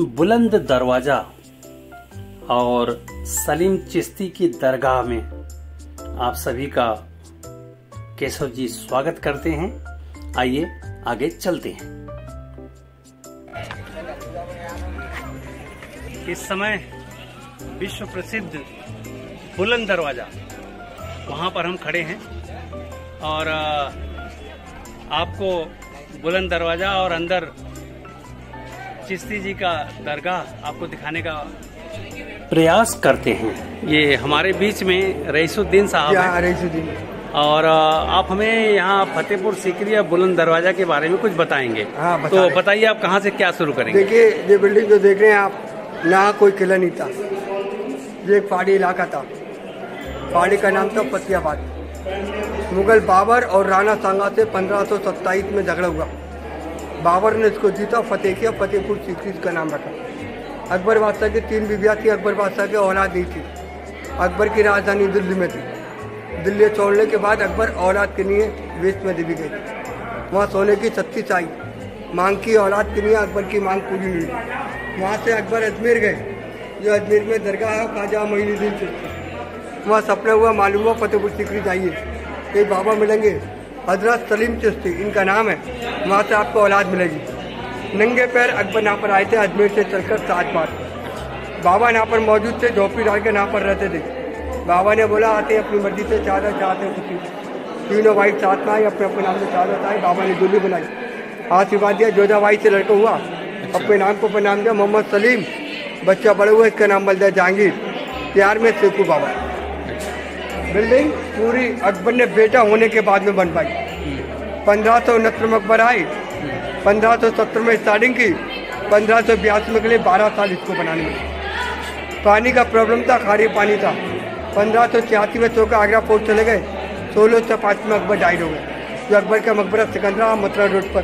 बुलंद दरवाजा और सलीम चिश्ती की दरगाह में आप सभी का केशव जी स्वागत करते हैं। आइए आगे चलते हैं। इस समय विश्व प्रसिद्ध बुलंद दरवाजा वहां पर हम खड़े हैं और आपको बुलंद दरवाजा और अंदर चिश्ती जी का दरगाह आपको दिखाने का प्रयास करते हैं। ये हमारे बीच में रईसुद्दीन साहब हैं। रईसुद्दीन। और आप हमें यहाँ फतेहपुर सीकरी बुलंद दरवाजा के बारे में कुछ बताएंगे। हाँ, तो बताइए आप कहाँ से क्या शुरू करेंगे। देखिए ये बिल्डिंग जो देख रहे हैं आप, यहाँ कोई किला नहीं था, ये एक पहाड़ी इलाका था। पहाड़ी का नाम था फतेहाबाद। मुगल बाबर और राणा सांगा से 1527 में झगड़ा हुआ। बाबर ने इसको जीता, फतेह किया, फतेहपुर सीकरी का नाम रखा। अकबर बादशाह की 3 बीवियाँ थी। अकबर बादशाह की औलाद नहीं थी। अकबर की राजधानी दिल्ली में थी। दिल्ली छोड़ने के बाद अकबर औलाद के लिए वेस्ट में दिल्ली गई। वहाँ सोने की 36 आई, मांग की औलाद के लिए। अकबर की मांग पूरी नहीं हुई। वहाँ से अकबर अजमेर गए। जो अजमेर में दरगाह है ख्वाजा मोइनुद्दीन चिश्ती। वहाँ सपना हुआ, मालूम हुआ फतेहपुर सीकरी जाइए, कई बाबा मिलेंगे, हजरत सलीम चिश्ती इनका नाम है, वहाँ से आपको औलाद मिलेगी। नंगे पैर अकबर यहाँ पर आए थे अजमेर से चलकर 7 बार। बाबा यहाँ पर मौजूद थे, झोपड़ी डाल के यहाँ पर रहते थे। बाबा ने बोला आते अपनी मर्जी से चादर चाहते कुछ। तीनों भाई साथ में आए, अपने अपने नाम से चादर आए। बाबा ने दूल्ही बनाई, आशीर्वाद दिया। जोधाबाई से लड़का हुआ, अपने नाम को नाम दिया मोहम्मद सलीम। बच्चा बड़ा हुआ, इसका नाम बन दिया जहांगीर। प्यार में सेकू बाबा। बिल्डिंग पूरी अकबर ने बेटा होने के बाद में बन पाई। 1569 में अकबर आए, 1570 में स्टार्टिंग की, 1582 में के लिए 12 साल इसको बनाने में। पानी का प्रॉब्लम था, खारी पानी था। 1586 में छोड़कर आगरा फोर्ट चले गए। 1605 में अकबर डाइड हो गए। जो अकबर का मकबरा सिकंदरा मथुरा रोड पर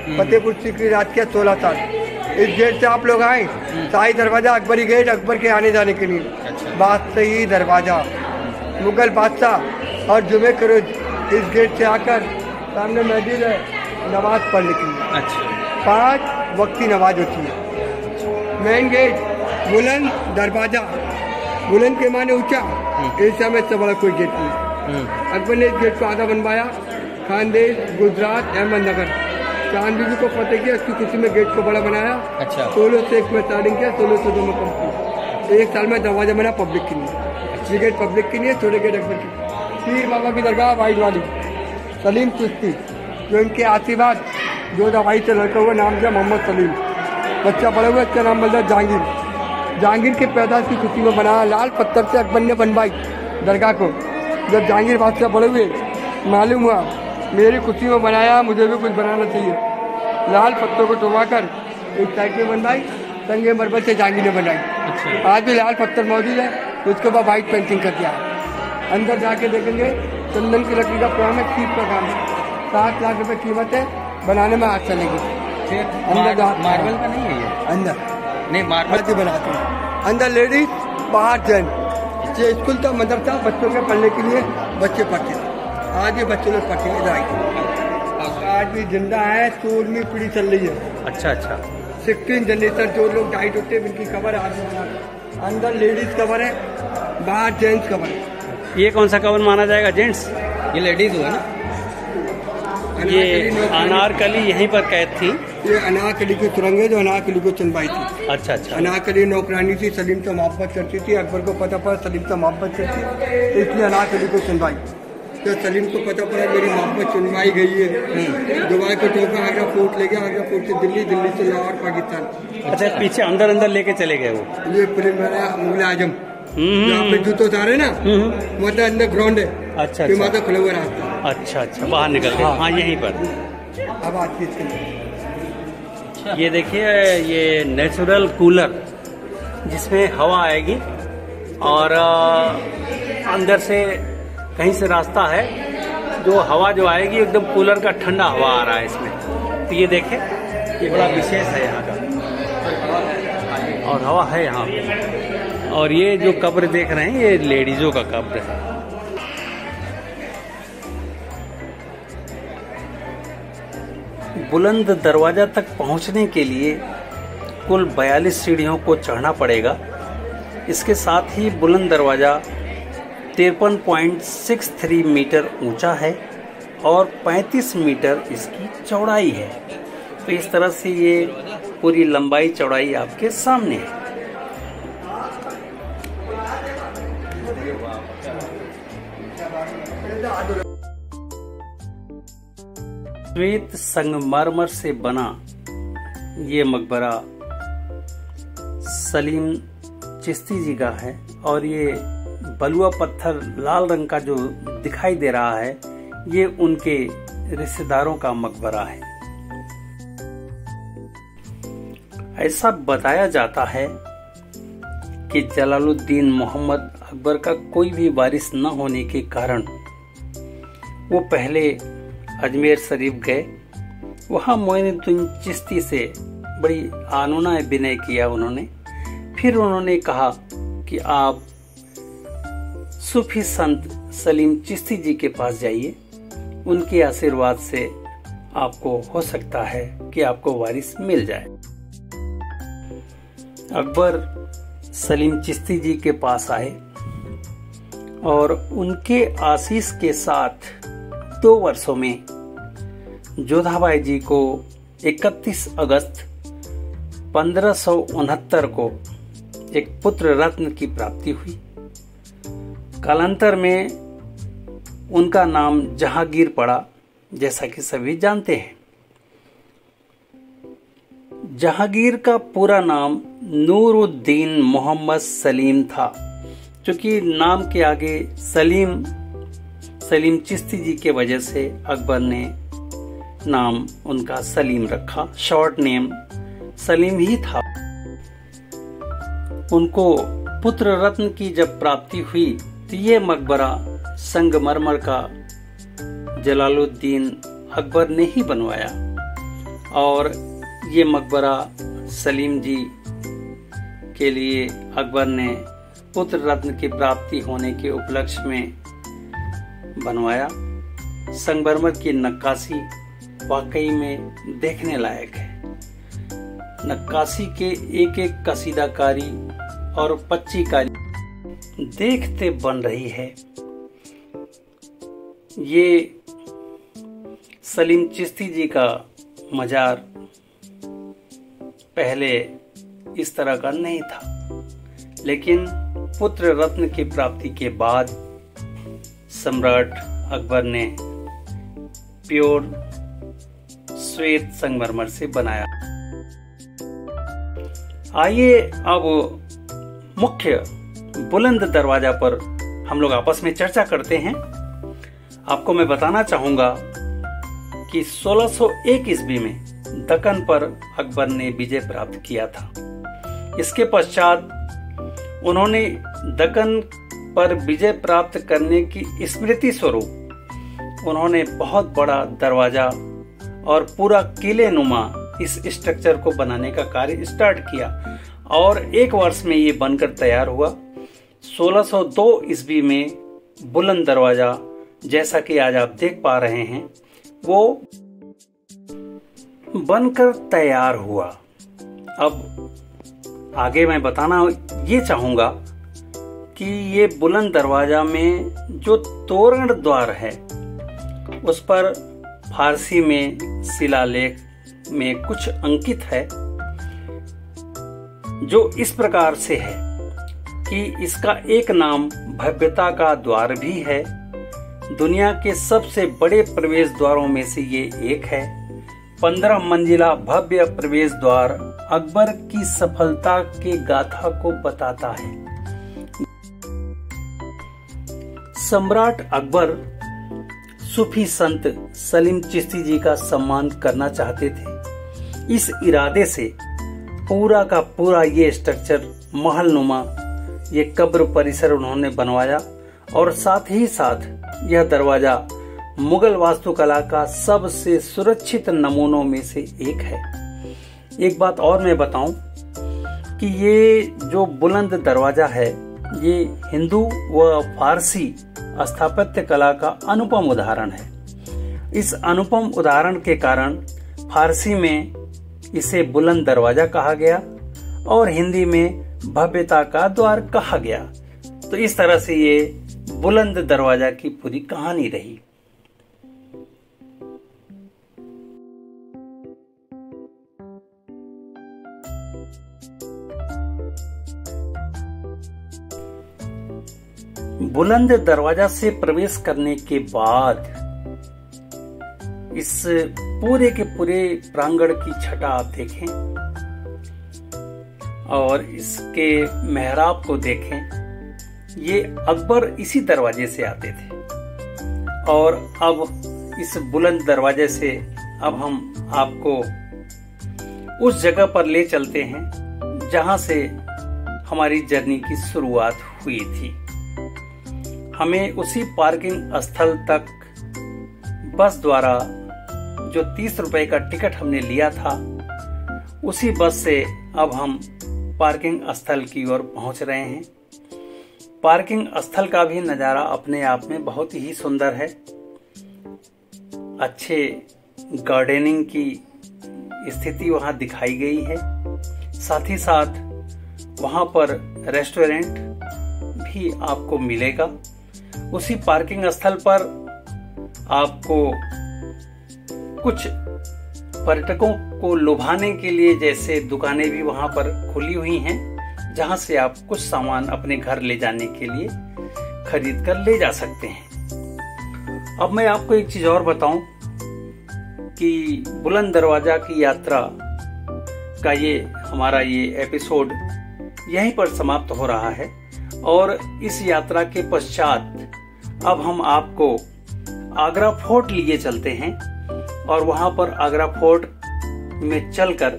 फतेहपुर सीकरी राज किया 16 साल। इस गेट से आप लोग आए, शाही दरवाजा अकबरी गेट, अकबर के आने जाने के लिए। बादशाही दरवाजा, मुगल बादशाह और जुमे के रोज इस गेट से आकर सामने मस्जिद है, नमाज पढ़ने के लिए। 5 वक्ती नमाज होती है। मेन गेट बुलंद दरवाजा, बुलंद के माने ऊंचा, एशिया में इससे बड़ा कोई गेट नहीं। अकबर ने इस गेट को आधा बनवाया। खानदेश, गुजरात, अहमदनगर, चांद बीबी को फतेह किया, उसकी खुशी में गेट को बड़ा बनाया। 1601 में स्टार्टिंग किया, 1602 में कंप्लीट। 1 साल में दरवाजा बना पब्लिक के लिए। ये गेट पब्लिक के लिए, छोटे गेट अकबर की। पीर बाबा की दरगाह वाइट वाली, सलीम चिश्ती, जो इनके आशीर्वाद जोधाबाई से लड़का हुआ, नाम दिया मोहम्मद सलीम। बच्चा बड़ा हुआ, इसका नाम बन गया जहांगीर। जहांगीर के पैदाइश की खुशी में बनाया। लाल पत्थर से अकबर ने बनवाई दरगाह को। जब जहांगीर बादशाह बड़े हुए, मालूम हुआ मेरी खुशी में बनाया, मुझे भी कुछ बनाना चाहिए। लाल पत्थर को टोमाकर एक साइड में बनवाई, संगे मरमर से जहांगीर ने बनाई। आज भी लाल पत्थर मौजूद है। उसके बाद वाइट पेंटिंग कर दिया। अंदर जाके देखेंगे, चंदन की लकड़ी का काम है, कीप का काम है। 7 लाख रुपए कीमत है, बनाने में हाथ चलेगी। अंदर मार्बल का नहीं है ये? अंदर नहीं, मार्बल की बनाते हैं। अंदर लेडीज, बाहर जेंट्स। ये स्कूल था, मदरसा, बच्चों के पढ़ने के लिए बच्चे पढ़ते थे। आज ये बच्चे लोग पढ़ते हैं। आज भी जिंदा है, 16वीं पीढ़ी चल रही है। अच्छा। 16 जनरेशन जो लोग डाइट होते हैं, इनकी कवर आज अंदर लेडीज कवर है, बाहर जेंट्स कवर है। ये कौन सा कवर माना जाएगा? जेंट्स? ये लेडीज हुआ ना? ये अनारकली यहीं पर कैद थी। ये अनारकली की सुरंग है, जो अनारकली को चुनवाई थी। अच्छा। अनारकली नौकरानी थी, सलीम से मोहब्बत करती थी। अकबर को पता पड़ा सलीम से मोहब्बत करती, इसलिए अनारकली को चुनवाई। तो सलीम को पता पड़ा मेरी मोहब्बत चुनवाई गई है। दुबई को ठोका, आगरा फोर्ट ले गया, आगरा फोर्ट से दिल्ली, दिल्ली से लाहौर, पाकिस्तान। अच्छा, पीछे अंदर लेके चले गए वो। ये फिल्म मुगल आजम, यहाँ पे जूते उतारे ना, मतलब अंदर ग्राउंड है। अच्छा। माता खुला हुआ रास्ता। अच्छा, बाहर निकल गए। हाँ, यहीं पर। अब आज ये देखिए, ये नेचुरल कूलर जिसमें हवा आएगी और अंदर से कहीं से रास्ता है, जो हवा जो आएगी एकदम कूलर का ठंडा हवा आ रहा है इसमें। तो ये देखें, ये बड़ा विशेष है यहाँ का, और हवा है यहाँ पे। और ये जो कब्र देख रहे हैं, ये लेडीजों का कब्र है। बुलंद दरवाजा तक पहुंचने के लिए कुल 42 सीढ़ियों को चढ़ना पड़ेगा। इसके साथ ही बुलंद दरवाज़ा 53.63 मीटर ऊंचा है और 35 मीटर इसकी चौड़ाई है। तो इस तरह से ये पूरी लंबाई चौड़ाई आपके सामने है। श्वेत संगमरमर से बना ये मकबरा सलीम चिश्ती जी का है और ये बलुआ पत्थर लाल रंग का जो दिखाई दे रहा है ये उनके रिश्तेदारों का मकबरा है। ऐसा बताया जाता है कि जलालुद्दीन मोहम्मद अकबर का कोई भी वारिस न होने के कारण वो पहले अजमेर शरीफ गए। वहाँ मोइनुद्दीन चिश्ती से बड़ी आनूना विनय किया उन्होंने। फिर उन्होंने कहा कि आप सूफी संत सलीम चिश्ती जी के पास जाइए, उनके आशीर्वाद से आपको हो सकता है कि आपको वारिस मिल जाए। अकबर सलीम चिश्ती जी के पास आए और उनके आशीष के साथ 2 वर्षों में जोधाबाई जी को 31 अगस्त 1569 को एक पुत्र रत्न की प्राप्ति हुई। कालांतर में उनका नाम जहांगीर पड़ा, जैसा कि सभी जानते हैं। जहांगीर का पूरा नाम नूरुद्दीन मोहम्मद सलीम था। क्योंकि नाम के आगे सलीम चिश्ती जी के वजह से अकबर ने नाम उनका सलीम रखा। शॉर्ट नेम सलीम ही था। उनको पुत्र रत्न की जब प्राप्ति हुई तो ये मकबरा संगमरमर का जलालुद्दीन अकबर ने ही बनवाया और ये मकबरा सलीम जी के लिए अकबर ने पुत्र रत्न की प्राप्ति होने के उपलक्ष्य में बनवाया। संगमरमर की नक्काशी वाकई में देखने लायक है। नक्काशी के एक एक कसीदाकारी और पच्चीकारी देखते बन रही है। ये सलीम चिश्ती जी का मजार पहले इस तरह का नहीं था, लेकिन पुत्र रत्न की प्राप्ति के बाद सम्राट अकबर ने प्योर श्वेत संगमरमर से बनाया। आइए अब मुख्य बुलंद दरवाजा पर हम लोग आपस में चर्चा करते हैं। आपको मैं बताना चाहूंगा कि 1601 ईस्वी में दक्कन पर अकबर ने विजय प्राप्त किया था। इसके पश्चात उन्होंने दक्कन पर विजय प्राप्त करने की स्मृति स्वरूप उन्होंने बहुत बड़ा दरवाजा और पूरा किले नुमा इस स्ट्रक्चर को बनाने का कार्य स्टार्ट किया और 1 वर्ष में ये बनकर तैयार हुआ। 1602 ईस्वी में बुलंद दरवाजा जैसा कि आज आप देख पा रहे हैं वो बनकर तैयार हुआ। अब आगे मैं बताना ये चाहूंगा कि ये बुलंद दरवाजा में जो तोरण द्वार है उस पर फारसी में शिलालेख में कुछ अंकित है, जो इस प्रकार से है कि इसका एक नाम भव्यता का द्वार भी है। दुनिया के सबसे बड़े प्रवेश द्वारों में से ये एक है। 15 मंजिला भव्य प्रवेश द्वार अकबर की सफलता के गाथा को बताता है। सम्राट अकबर सूफी संत सलीम चिश्ती जी का सम्मान करना चाहते थे। इस इरादे से पूरा का पूरा ये स्ट्रक्चर महल नुमा ये कब्र परिसर उन्होंने बनवाया और साथ ही साथ यह दरवाजा मुगल वास्तुकला का सबसे सुरक्षित नमूनों में से एक है। एक बात और मैं बताऊं कि ये जो बुलंद दरवाजा है ये हिंदू व फारसी स्थापत्य कला का अनुपम उदाहरण है। इस अनुपम उदाहरण के कारण फारसी में इसे बुलंद दरवाजा कहा गया और हिंदी में भव्यता का द्वार कहा गया। तो इस तरह से ये बुलंद दरवाजा की पूरी कहानी रही। बुलंद दरवाजा से प्रवेश करने के बाद इस पूरे के पूरे प्रांगण की छटा आप देखें और इसके मेहराब को देखें। ये अकबर इसी दरवाजे से आते थे और अब इस बुलंद दरवाजे से अब हम आपको उस जगह पर ले चलते हैं जहां से हमारी जर्नी की शुरुआत हुई थी। हमें उसी पार्किंग स्थल तक बस द्वारा जो 30 रुपए का टिकट हमने लिया था, उसी बस से अब हम पार्किंग स्थल की ओर पहुंच रहे हैं। पार्किंग स्थल का भी नजारा अपने आप में बहुत ही सुंदर है। अच्छे गार्डनिंग की स्थिति वहां दिखाई गई है। साथ ही साथ वहां पर रेस्टोरेंट भी आपको मिलेगा। उसी पार्किंग स्थल पर आपको कुछ पर्यटकों को लुभाने के लिए जैसे दुकानें भी वहां पर खुली हुई हैं, जहां से आप कुछ सामान अपने घर ले जाने के लिए खरीद कर ले जा सकते हैं। अब मैं आपको एक चीज और बताऊं कि बुलंद दरवाजा की यात्रा का हमारा ये एपिसोड यहीं पर समाप्त हो रहा है और इस यात्रा के पश्चात अब हम आपको आगरा फोर्ट लिए चलते हैं और वहां पर आगरा फोर्ट में चलकर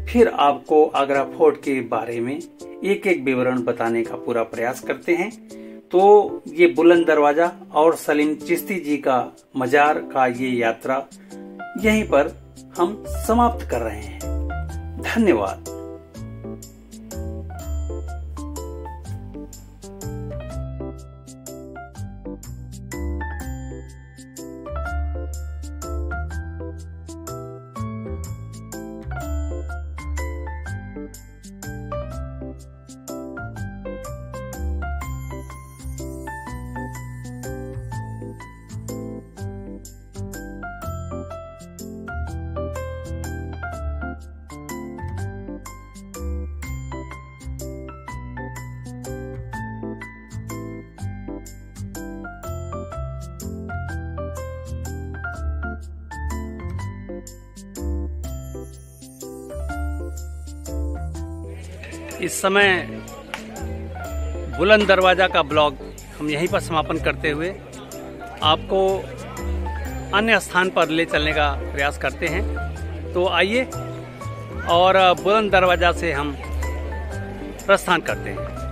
फिर आपको आगरा फोर्ट के बारे में एक एक विवरण बताने का पूरा प्रयास करते हैं। तो ये बुलंद दरवाजा और सलीम चिश्ती जी का मजार का ये यात्रा यहीं पर हम समाप्त कर रहे हैं। धन्यवाद। इस समय बुलंद दरवाजा का ब्लॉग हम यहीं पर समापन करते हुए आपको अन्य स्थान पर ले चलने का प्रयास करते हैं। तो आइए और बुलंद दरवाजा से हम प्रस्थान करते हैं।